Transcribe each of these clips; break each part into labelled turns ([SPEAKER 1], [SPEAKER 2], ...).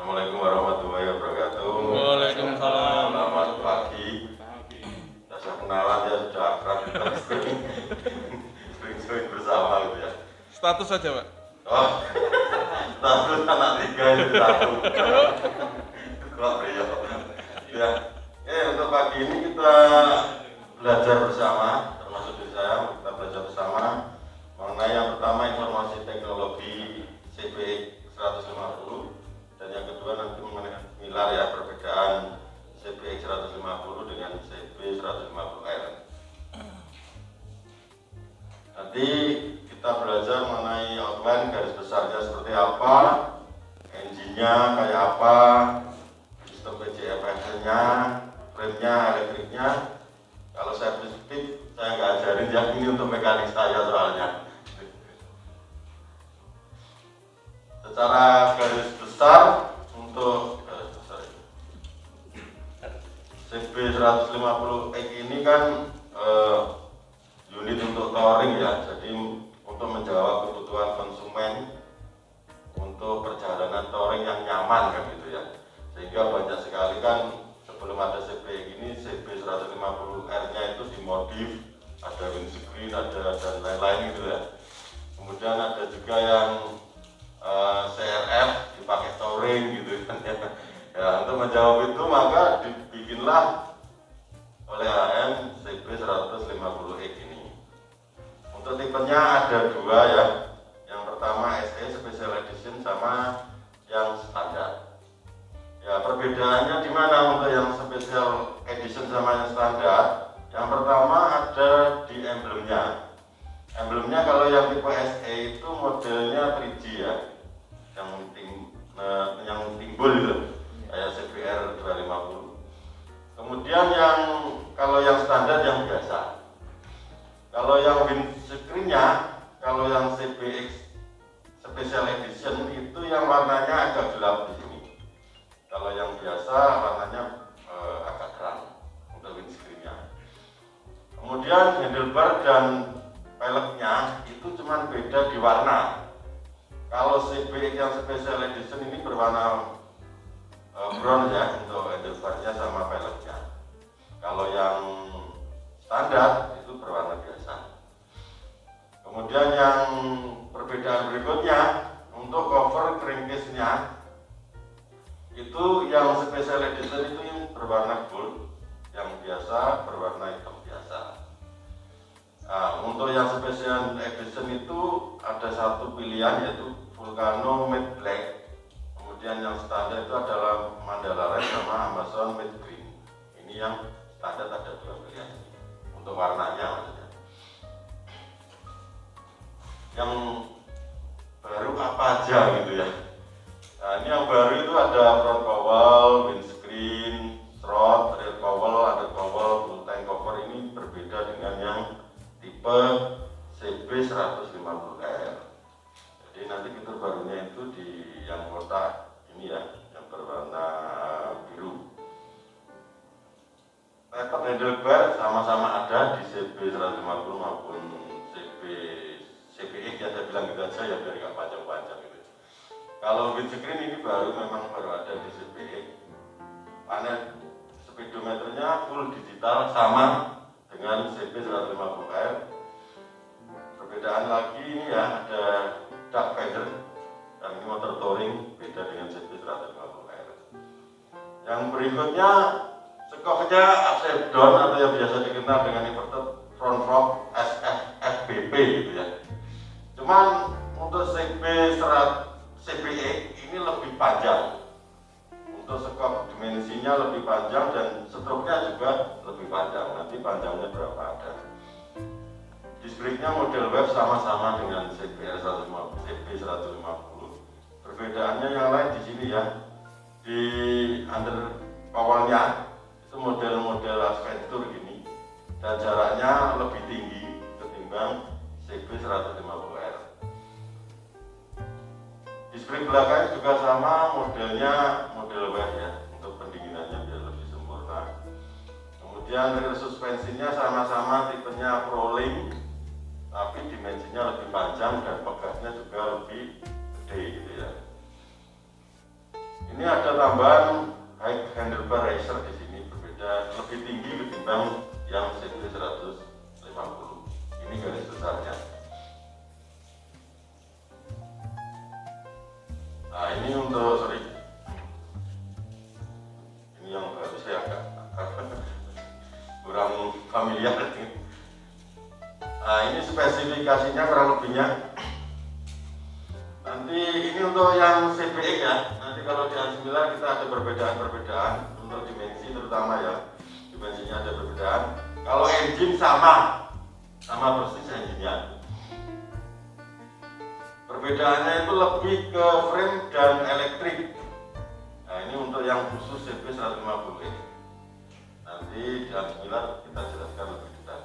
[SPEAKER 1] Assalamualaikum warahmatullahi wabarakatuh.
[SPEAKER 2] Waalaikumsalam.
[SPEAKER 1] Selamat pagi. Saya kenalan ya, sudah akrab, kita sering bersama gitu ya.
[SPEAKER 2] Status saja, Pak.
[SPEAKER 1] Oh, status anak tiga itu satu. Kok beliau. Ya, untuk pagi ini kita belajar bersama, termasuk di saya, kita belajar bersama mengenai yang pertama informasi teknologi CBX 150, dan yang kedua nanti mengenai milar ya, perbedaan CBX 150 dengan CB 150R. Nanti kita belajar mengenai outline garis besarnya seperti apa, engine-nya kayak apa, sistem PCFX-nya, frame-nya, elektriknya. Kalau saya spesifik, saya nggak ajarin ya, ini untuk mekanik saya soalnya. Secara garis besar untuk CB 150X ini kan unit untuk touring ya, jadi untuk menjawab kebutuhan konsumen untuk perjalanan touring yang nyaman kan gitu ya. Sehingga banyak sekali kan sebelum ada CB ini, CB 150R-nya itu dimodif, ada windscreen, ada dan lain-lain gitu ya. Kemudian ada juga yang CRF dipakai touring gitu kan ya. Ya, untuk menjawab itu maka dibikinlah oleh HM CB 150X ini. Untuk tipenya ada dua ya. Yang pertama SE Special Edition sama yang standar. Ya, perbedaannya di mana untuk yang Special Edition sama yang standar? Yang pertama ada di emblemnya. Emblemnya kalau yang tipe SE itu modelnya 3G ya, yang timbul itu kayak CBR 250. Kemudian yang kalau yang standar yang biasa. Kalau yang windscreen-nya, kalau yang CBX Special Edition itu yang warnanya agak gelap di sini. Kalau yang biasa warnanya agak terang untuk windscreen-nya. Kemudian handlebar dan peleknya itu cuma beda di warna. Kalau CBX yang Special Edition ini berwarna brown ya untuk handlebarnya sama peleknya. Kalau yang standar itu berwarna biasa. Kemudian yang perbedaan berikutnya untuk cover crankcase-nya itu yang Special Edition itu yang berwarna gold, yang biasa berwarna hitam biasa. Nah, untuk yang Special Edition itu ada satu pilihan yaitu Vulcano Matte Black. Kemudian yang standar itu adalah Mandala Red sama Amazon Matte Green. Ini yang standar ada dua pilihan untuk warnanya maksudnya. Yang baru apa aja gitu ya. Nah, ini yang baru itu ada front cowl, windscreen, strut, rear cowl, under cowl, full tank cover. Ini berbeda dengan yang tipe CB 150R. Jadi nanti fitur barunya itu di yang kotak ini ya, yang berwarna biru. Letter handlebar sama-sama ada di CB 150 maupun CBX ya, saya bilang gitu aja ya biar nggak panjang-panjang gitu. Kalau windscreen ini memang baru ada di CBX. Panel speedometernya full digital sama dengan CB 150R. Perbedaan lagi ini ya, ada dark feather, dan ini motor touring beda dengan CB 150R. Yang berikutnya skoknya upside down atau yang biasa dikenal dengan inverted front fork SFBP gitu ya. Cuman untuk CBX ini lebih panjang. Untuk skok dimensinya lebih panjang dan stroke-nya juga lebih panjang. Nanti panjangnya berapa ada. Disc brake-nya model web sama-sama dengan CB 150. Perbedaannya yang lain di sini ya. Di under cowl-nya itu model-model adventure gini dan jaraknya lebih tinggi ketimbang CB 150R. Disc brake belakang juga sama modelnya, model web ya, untuk pendinginannya biar lebih sempurna. Kemudian rear suspensinya sama-sama tipenya Prolink, tapi dimensinya lebih panjang dan pegasnya juga lebih gede gitu ya. Ini Ini ada tambahan high handlebar racer di sini, berbeda lebih tinggi ketimbang yang CB 150. Ini garis besarnya. Nah ini untuk ini yang baru saya agak kurang familiar. Nah ini spesifikasinya kurang lebihnya. Nanti ini untuk yang CBX ya. Nanti kalau di A9 kita ada perbedaan-perbedaan untuk dimensi terutama ya. Dimensinya ada perbedaan. Kalau engine sama persis engine-nya. Perbedaannya itu lebih ke frame dan elektrik. Nah ini untuk yang khusus CB 150X. Nanti di A9 kita jelaskan lebih detail.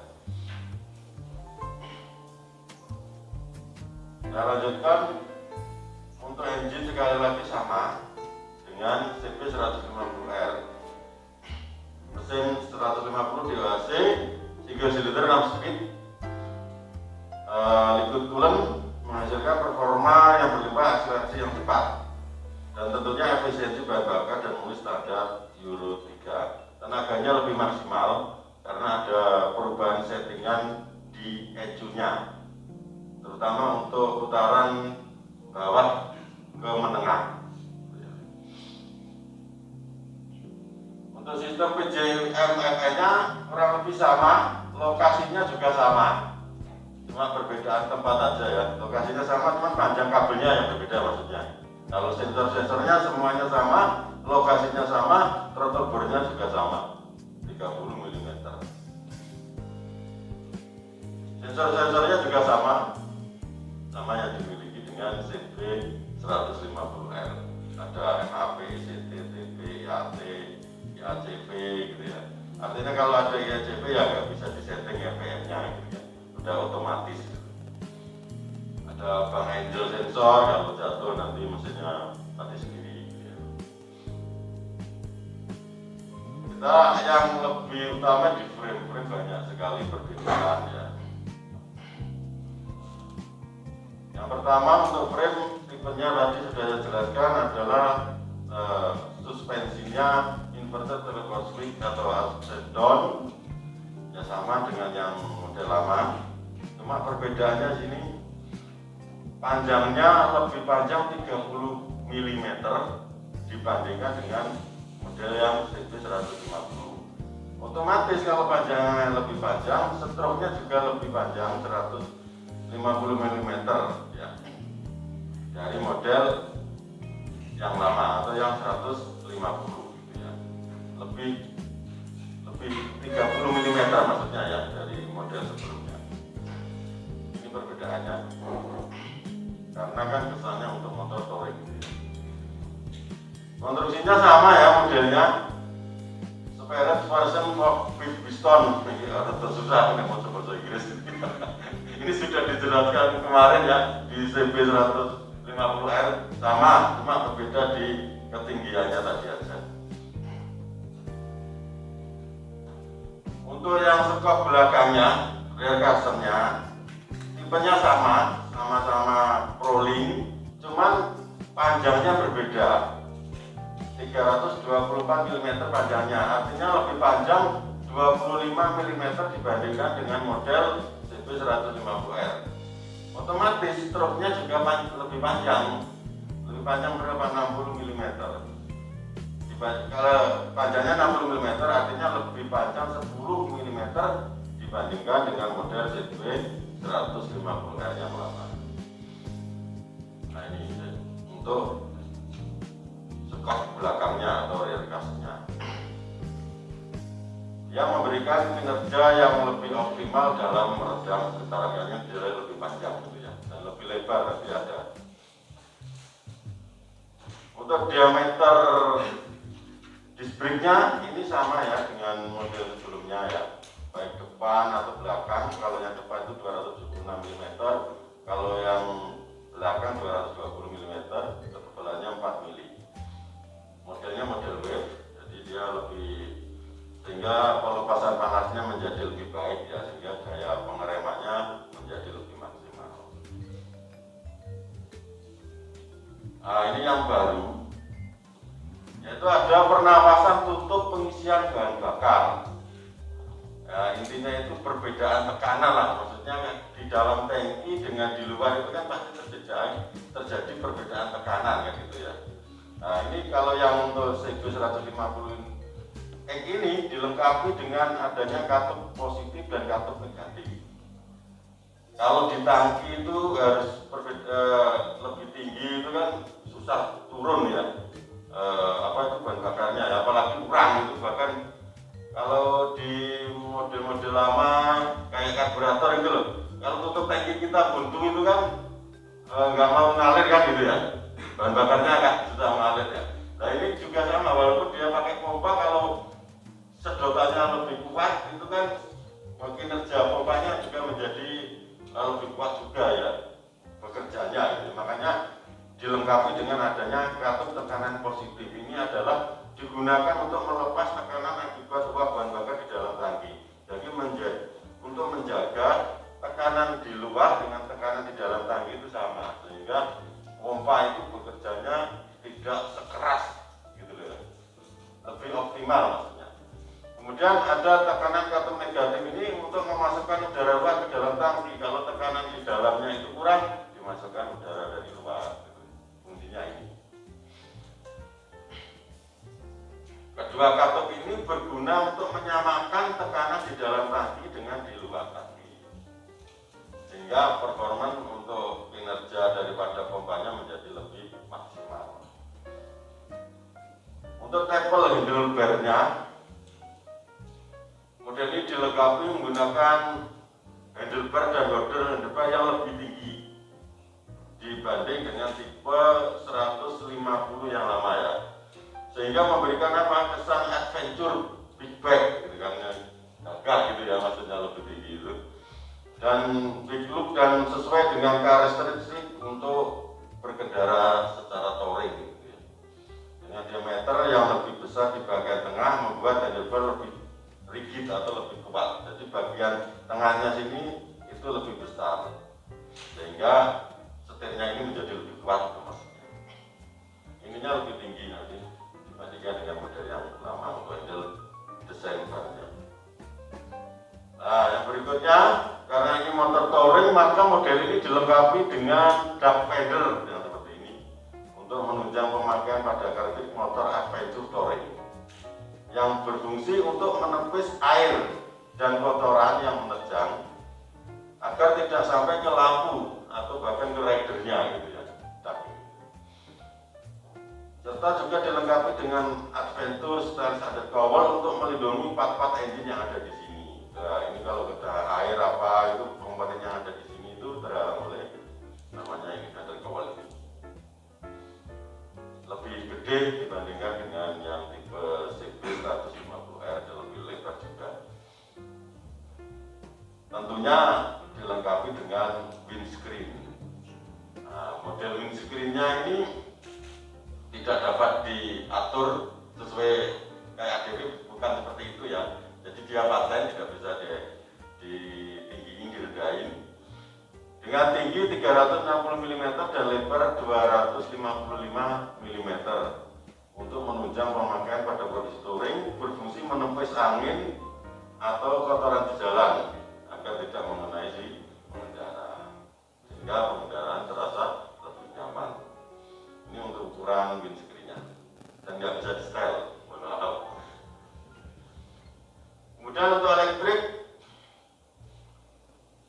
[SPEAKER 1] Kita lanjutkan. Untuk engine sekali lagi sama dengan CB 150R. Mesin 150 DOHC, single cylinder 6 speed, liquid coolant, menghasilkan performa yang berlimpah, akselerasi yang cepat, dan tentunya efisiensi bahan bakar dan memenuhi standar Euro 3. Tenaganya lebih maksimal karena ada perubahan settingan di ECU-nya, terutama untuk putaran bawah ke menengah. Untuk sistem PJMFN-nya kurang lebih sama, lokasinya juga sama, cuma perbedaan tempat aja ya. Lokasinya sama, cuma panjang kabelnya yang berbeda maksudnya. Kalau sensor-sensornya semuanya sama, lokasinya sama, throttle bore-nya juga sama, 30 mm. Sensor-sensornya juga sama yang dimiliki dengan CB 150R. Ada MAP, CT, TP, IAT, IACP gitu ya. Artinya kalau ada IACP ya nggak bisa disetting RPM-nya gitu ya, udah otomatis gitu. Ada Bang Angel sensor, kalau jatuh nanti mesinnya mati sendiri gitu ya. Kita yang lebih utama di frame banyak sekali perbedaan ya. Yang pertama untuk frame tipenya tadi sudah saya jelaskan adalah suspensinya inverted telephone switch atau upside down ya, sama dengan yang model lama, cuma perbedaannya sini panjangnya lebih panjang 30 mm dibandingkan dengan model yang CB 150. Otomatis kalau panjangnya lebih panjang, stroke-nya juga lebih panjang 150 mm ya, dari model yang lama atau yang 150 gitu ya. Lebih 30 mm maksudnya ya dari model sebelumnya. Ini perbedaannya. Karena kan kesannya untuk motor touring gitu ya. Konstruksinya sama ya modelnya. Spare version of piston. Ini harus susah dengan motor bahasa Inggris. Ini sudah dijelaskan kemarin ya di CB 150R, sama, cuma berbeda di ketinggiannya tadi aja. Untuk yang sekop belakangnya, rear customer-nya, tipenya sama-sama Prolink, cuman panjangnya berbeda. 324 mm panjangnya, artinya lebih panjang 25 mm dibandingkan dengan model CB 150R. Otomatis stroke-nya juga lebih panjang berapa? 60 mm. Kalau panjangnya 60 mm artinya lebih panjang 10 mm dibandingkan dengan model CB 150R yang lama. Nah ini untuk sekop belakangnya atau rear cast-nya, yang memberikan kinerja yang lebih optimal dalam meredam getarannya, jadi lebih panjang gitu ya, dan lebih lebar nanti ada. Untuk diameter disc brake-nya ini sama ya dengan model sebelumnya ya, baik depan atau belakang. Kalau yang depan itu 276 mm, kalau yang belakang 220 mm, ketebalannya 4 mm. Modelnya model wave, jadi dia lebih, sehingga pelepasan panasnya menjadi lebih baik ya, sehingga daya pengeremannya menjadi lebih maksimal. Nah ini yang baru, yaitu ada pernapasan tutup pengisian bahan bakar. Nah, intinya itu perbedaan tekanan lah, maksudnya kan di dalam tangki dengan di luar itu kan pasti terjadi perbedaan tekanan kan gitu ya. Nah ini kalau yang untuk CB 150 ini dilengkapi dengan adanya katup positif dan katup negatif. Kalau di tangki itu harus lebih tinggi itu kan susah turun ya, apa itu bahan bakarnya ya, apalagi kurang itu. Bahkan kalau di model-model lama kayak karburator itu loh, kalau tutup tangki kita buntu itu kan nggak mau ngalir kan gitu ya, bahan bakarnya agak susah mengalir ya. Nah ini juga sama, walaupun dia pakai pompa, kalau sedotannya lebih kuat itu kan kinerja pompanya juga menjadi lebih kuat juga ya bekerjanya gitu. Makanya dilengkapi dengan adanya katup tekanan positif. Ini adalah digunakan untuk melepas tekanan akibat uap bahan bakar di dalam tangki. Jadi untuk menjaga tekanan di luar dengan tekanan di dalam tangki itu sama, sehingga pompa itu bekerjanya tidak sekeras gitu loh, lebih optimal maksudnya. Kemudian ada tekanan katup negatif ini untuk memasukkan udara luar ke dalam tangki. Kalau tekanan di dalamnya itu kurang, dimasukkan udara dari luar gitu. Intinya ini. Kedua katup ini berguna untuk menyamakan tekanan di dalam tangki dengan di luar tangki, sehingga performa untuk kinerja daripada pompanya menjadi lebih maksimal. Untuk taper handlebar-nya, model ini dilengkapi menggunakan handlebar dan handlebar yang lebih tinggi dibanding dengan tipe 150 yang lama ya, sehingga memberikan apa, kesan adventure big bag gitu kan, gagah gitu ya, maksudnya lebih tinggi itu, dan big look dan sesuai dengan karakteristik untuk berkendara secara touring gitu ya. Dengan diameter yang lebih besar di bagian tengah membuat handlebar lebih rigid atau lebih kuat. Jadi bagian tengahnya sini itu lebih besar, sehingga setirnya ini menjadi lebih kuat maksudnya. Ininya lebih tinggi nanti dibandingkan dengan model yang lama untuk handle desain barnya. Nah yang berikutnya, karena ini motor touring, maka model ini dilengkapi dengan duck pedal yang seperti ini untuk menunjang pemakaian pada karakteristik motor adventure touring yang berfungsi untuk menepis air dan kotoran yang menerjang agar tidak sampai ke lampu atau bahkan ke ridernya gitu ya. Serta juga dilengkapi dengan adventure style standard cowl untuk melindungi part-part engine yang ada di sini. Nah, ini kalau kita air apa itu komponen yang ada di sini itu terhalang oleh namanya ini standard cowl ini. Lebih gede dibandingkan dengan yang tipe CB 150R, lebih lebar juga. Tentunya dilengkapi dengan windscreen. Nah, model windscreen-nya ini tidak dapat diatur sesuai kayak ADW, bukan seperti itu ya. Jadi dia paten, tidak bisa ditinggiin, direndahin. Dengan tinggi 360 mm dan lebar 255 mm untuk menunjang pemakaian pada kondisi touring, berfungsi menepis angin atau kotoran di jalan agar tidak mengenai si pengendara, sehingga pengendaraan terasa lebih nyaman. Ini untuk ukuran windscreen-nya dan nggak bisa di style. Kemudian untuk elektrik,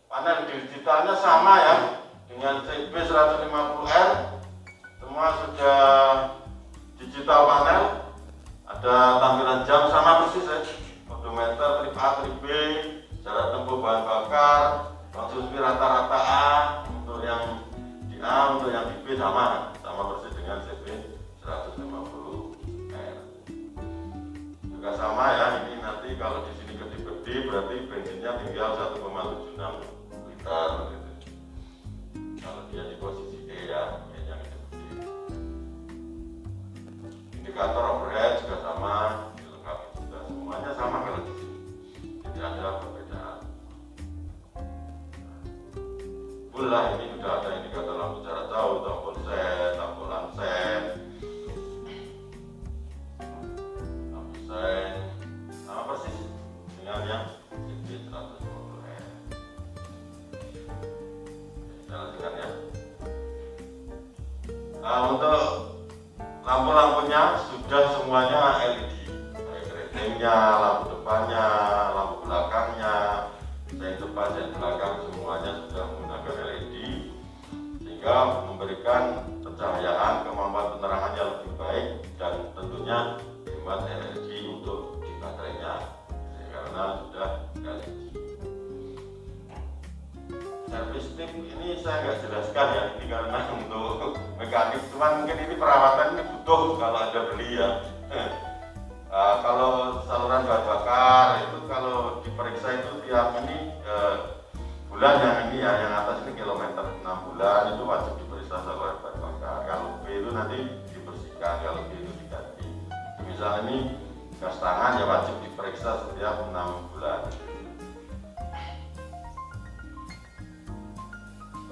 [SPEAKER 1] panel digitalnya sama ya dengan CB 150R, semua sudah digital panel, ada tampilan jam sama persis ya, odometer, trip A, trip B, jarak tempuh bahan bakar, konsumsi rata-rata A untuk yang di A, untuk yang di B sama persis dengan CB 150R. Juga sama ya, ini nanti kalau di sini gede-gede berarti bensinnya tinggal 1,76 liter gitu. Kalau dia di posisi E ya, yang gede-gede. Indikator overhead juga sama, dilengkapi juga, semuanya sama kalau di sini. Tidak ada perbedaan. Pula ini sudah ada indikator lampu jarak jauh, tombol set, lampu lamset. Kalau lampu-lampunya sudah semuanya LED, keretengnya, lampu depannya, lampu belakangnya, yang depan dan belakang semuanya sudah menggunakan LED, sehingga memberikan pencahayaan, kemampuan penerangannya lebih baik, dan tentunya hemat energi untuk di baterainya karena sudah LED. Servis tip ini saya nggak jelaskan ya, ini karena untuk mekanik, cuman mungkin ini perawatan ini butuh kalau ada beli ya. Kalau saluran bahan bakar itu kalau diperiksa itu tiap ini bulan yang ini ya, yang atas ini kilometer 6 bulan itu wajib diperiksa saluran bahan bakar. Kalau B itu nanti dibersihkan, kalau B itu diganti. Misalnya ini gas tangan ya wajib diperiksa setiap 6 bulan.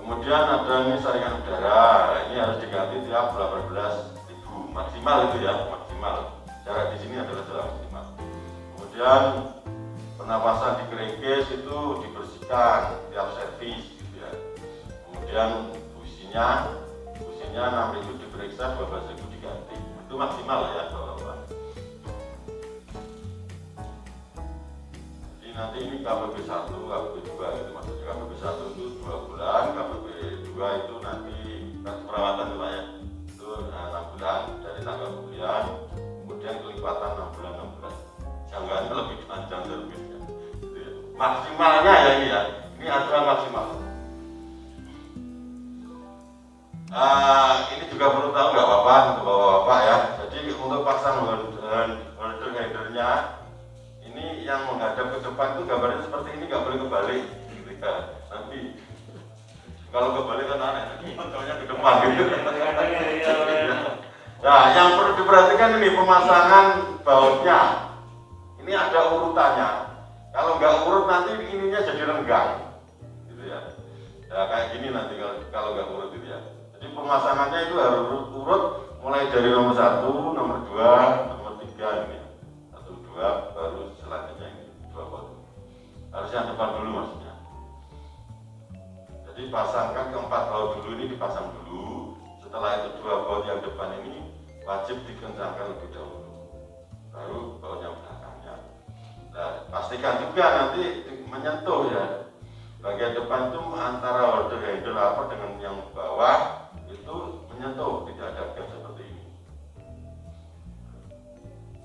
[SPEAKER 1] Kemudian ada ini saringan udara, ini harus diganti tiap 18.000 maksimal itu ya, maksimal. Jarak di sini adalah jarak maksimal. Kemudian penapasan di crankcase itu dibersihkan tiap servis gitu ya. Kemudian businya 6.000 diperiksa, 12.000 diganti. Itu maksimal ya Bapak-bapak. Jadi nanti ini KBP 1, KBP 2 itu maksudnya KBP 1 itu 2 bulan, KBP 2 itu nanti perawatan itu Pak ya. Itu 6 bulan dari tanggal pembelian. Kemudian kelipatan 6 bulan. Jangkanya lebih panjang servisnya. Maksimalnya ya ini aturan maksimal. Ini juga perlu tahu nggak apa-apa untuk bapak-bapak ya. Jadi untuk pasang holder headernya ini yang menghadap ke depan itu gambarnya seperti ini, nggak boleh kebalik gitu ya. Nanti kalau kebalik kan aneh, motornya ke depan gitu. Nah, yang perlu diperhatikan ini pemasangan bautnya. Ini ada urutannya. Kalau nggak urut nanti ininya jadi renggang, gitu ya. Ya kayak gini nanti kalau nggak urut itu ya. Jadi pemasangannya itu harus urut mulai dari nomor 1, nomor 2, nomor 3 ini. 1, 2, baru selanjutnya ini 2 baut. Harus yang depan dulu maksudnya. Jadi pasangkan keempat baut dulu, ini dipasang dulu. Setelah itu 2 baut yang depan ini wajib dikencangkan lebih dahulu, baru baut yang belakangnya. Nah, pastikan juga nanti menyentuh ya, bagian depan itu antara holder handle apa dengan yang bawah itu menyentuh, tidak ada gap seperti ini.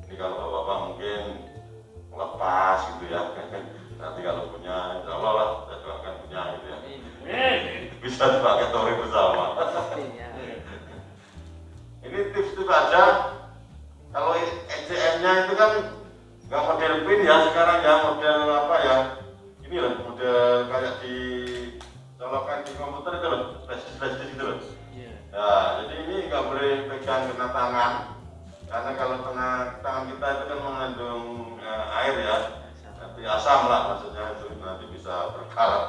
[SPEAKER 1] Ini kalau bapak mungkin lepas gitu ya, nanti kalau punya insya Allah lah, saya doakan punya gitu ya, bisa dipakai touring bersama. Ini tips-tips aja. Kalau ECM-nya itu kan nggak model pin ya sekarang ya, model apa ya? Ini loh, model kayak dicolokan di komputer itu loh, flash disk itu loh. Nah, jadi ini nggak boleh pegang kena tangan, karena kalau kena tangan kita itu kan mengandung air ya, nanti asam lah maksudnya, itu nanti bisa berkarat